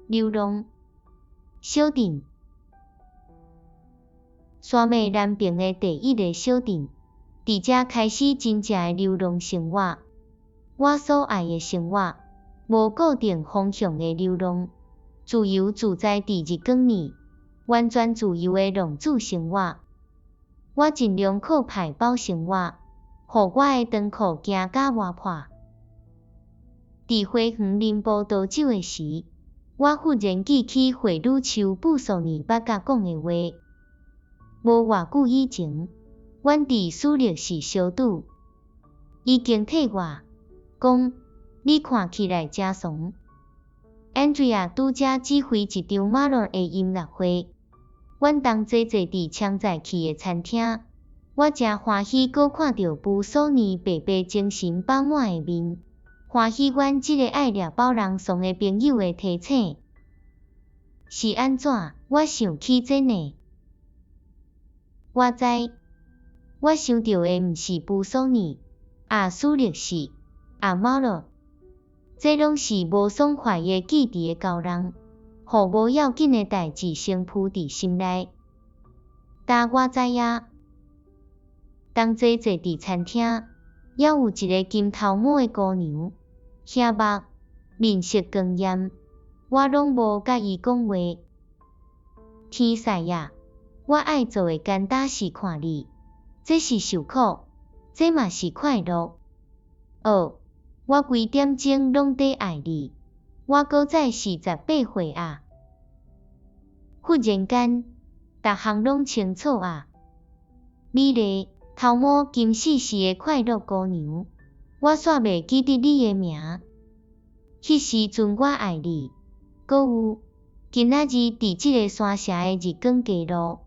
流浪。小镇，山脉南边的第一个小镇，伫遮开始真正的流浪生活。我所爱的生活，无固定方向的流浪，自由自在伫日光里，完全自由的浪子生活。我尽量靠排饱生活，互我的长裤行甲活泼。伫花园啉葡萄酒的时，我忽然记起惠女秋布索尼捌甲讲的话。无偌久以前，阮伫苏黎世相拄，伊经替我讲，你看起来真怂。Andrea 拄则指挥一场马龙的音乐会，阮同齐坐伫枪在去的餐厅，我真欢喜，搁看到布索尼白白精神饱满的面，欢喜阮即个爱掠包人送的朋友的提醒。是安怎？我想起这呢？我知，我想到的毋是布索尼，也苏黎世，也马洛，这拢是无爽快的记忆的交人，互无要紧的代志先浮伫心内。但我知影，同齐坐伫餐厅，还有一个金头毛的姑娘，遐目，面色光艳，我拢无甲伊讲话。天使呀！我爱做的简单是看你，这是受苦，这嘛是快乐。我规点钟拢在爱你，我搁再是18岁啊！忽然间，逐项拢清楚啊！美丽、头毛金丝丝的快乐姑娘，我煞袂记得你的名。迄时阵我爱你，搁有今仔日伫即个山城的日光街路。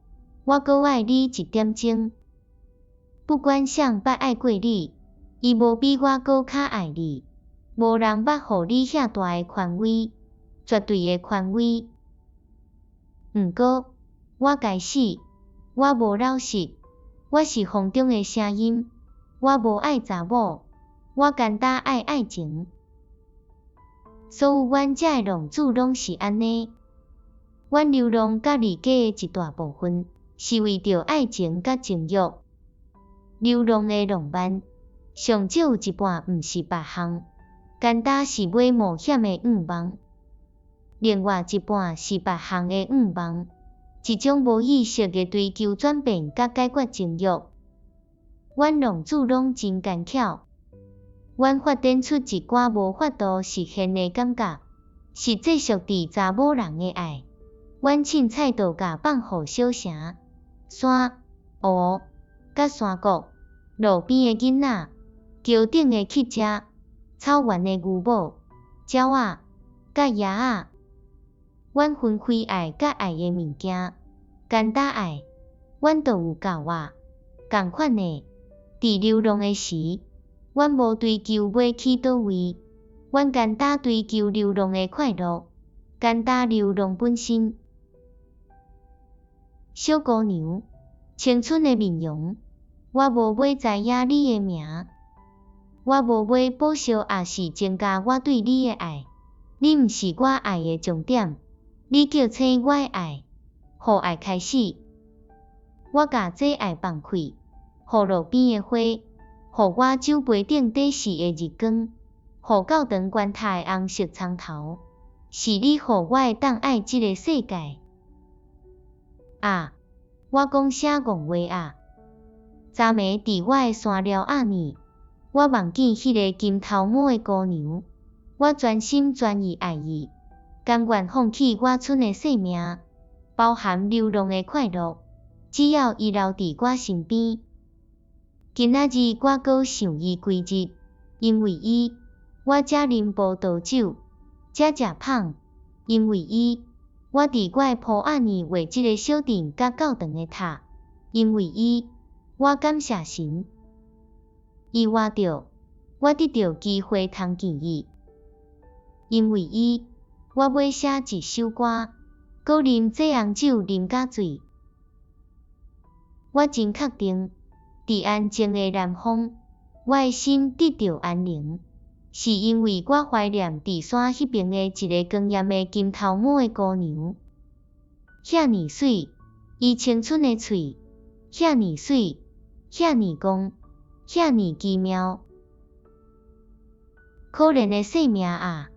我搁爱你1点钟，不管谁捌爱过你，伊无比我搁较爱你。无人捌互你遐大的权威，绝对的权威。毋过，我该死，我无老实，我是风中的声音，我无爱查某，我简单爱爱情。所有阮遮的浪子拢是安尼，阮流浪甲离家的一大部分。是为着爱情甲情欲，流浪的浪漫，上少有一半毋是别项，简单是买冒险的愿望；另外一半是别项的愿望，一种无意识的追求转变甲解决情欲。阮浪子拢真奸巧，阮发展出一寡无法度实现的感觉，是继续伫查某人的爱。阮凊彩度甲放互小城。山、湖、甲山谷，路边的囡仔，桥顶的乞食，草原的牛某、鸟仔、甲鸭仔，阮分开爱甲爱的物件，简单爱，阮都有教我。同款的，伫流浪的时，阮无追求要去倒位，阮简单追求流浪的快乐，简单流浪本身。小姑娘，青春的面容，我无要知影你的名，我无要报销，也是增加我对你的爱。你毋是我爱的重点，你叫醒我的爱，互爱开始。我甲这爱放开，互路边的花，互我酒杯顶底时的日光，互教堂悬塔的红色苍头，是你互我会当爱这个世界。啊！我讲啥戆话啊？昨暝伫我的山寮仔呢，我梦见迄个金头毛的姑娘，我全心全意爱伊，甘愿放弃我剩的性命，包含流浪的快乐，只要伊留伫我身边。今仔日我搁想伊规日，因为伊，我才啉葡萄酒，才食芳，因为伊。我伫我的铺仔呢画即个小镇甲教堂的塔，因为伊，我感谢神。伊活着，我得到机会通见伊。因为伊，我要写一首歌，搁啉这红酒啉甲醉。我真确定，伫安静的南方，我的心得到安宁，是因为我怀念伫山迄边的一个光艳的金头毛的姑娘。遐尼水，伊青春的喙，遐尼水，遐尼光，遐尼奇妙。可怜的生命啊！